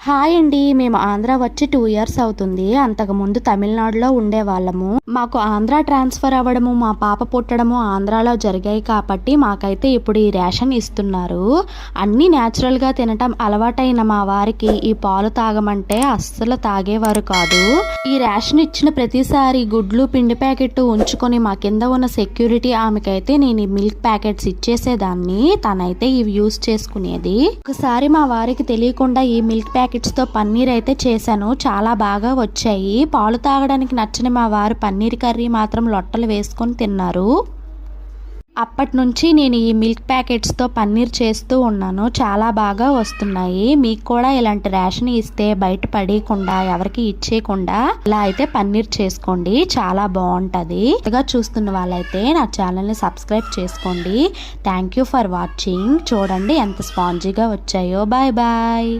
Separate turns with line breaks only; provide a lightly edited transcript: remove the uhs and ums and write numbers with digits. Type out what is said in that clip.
Hi అండి, మేము ఆంధ్ర వచ్చి 2 ఇయర్స్ అవుతుంది. అంతకుముందు తమిళనాడులో ఉండేవాళ్ళము. మాకు ఆంధ్ర ట్రాన్స్ఫర్ అవ్వడము, మా పాప పుట్టడము ఆంధ్రాలో జరిగాయి కాబట్టి మాకైతే ఇప్పుడు ఈ రేషన్ ఇస్తున్నారు. అన్నీ న్యాచురల్గా తినటం అలవాటైన మా వారికి ఈ పాలు తాగమంటే అస్సలు తాగేవారు కాదు. ఈ రేషన్ ఇచ్చిన ప్రతిసారి గుడ్లు, పిండి ప్యాకెట్ ఉంచుకొని మా కింద ఉన్న సెక్యూరిటీ ఆమెకైతే నేను ఈ మిల్క్ ప్యాకెట్స్ ఇచ్చేసేదాన్ని. తనైతే ఇవి యూజ్ చేసుకునేది. ఒకసారి మా వారికి తెలియకుండా ఈ మిల్క్ ప్యాకెట్స్తో పన్నీర్ అయితే చేశాను. చాలా బాగా వచ్చాయి. పాలు తాగడానికి నచ్చని మా వారు పన్నీర్ కర్రీ మాత్రం లొట్టలు వేసుకొని తిన్నారు. అప్పటి నుంచి నేను ఈ మిల్క్ ప్యాకెట్స్తో పన్నీర్ చేస్తూ ఉన్నాను. చాలా బాగా వస్తున్నాయి. మీకు కూడా ఇలాంటి రేషన్ ఇస్తే బయట పడేయకుండా, ఎవరికి ఇచ్చేయకుండా ఇలా అయితే పన్నీర్ చేసుకోండి. చాలా బాగుంటుంది. కొత్తగా చూస్తున్న వాళ్ళైతే నా ఛానల్ని సబ్స్క్రైబ్ చేసుకోండి. Thank you for watching. చూడండి ఎంత స్పాంజీగా వచ్చాయో. Bye bye.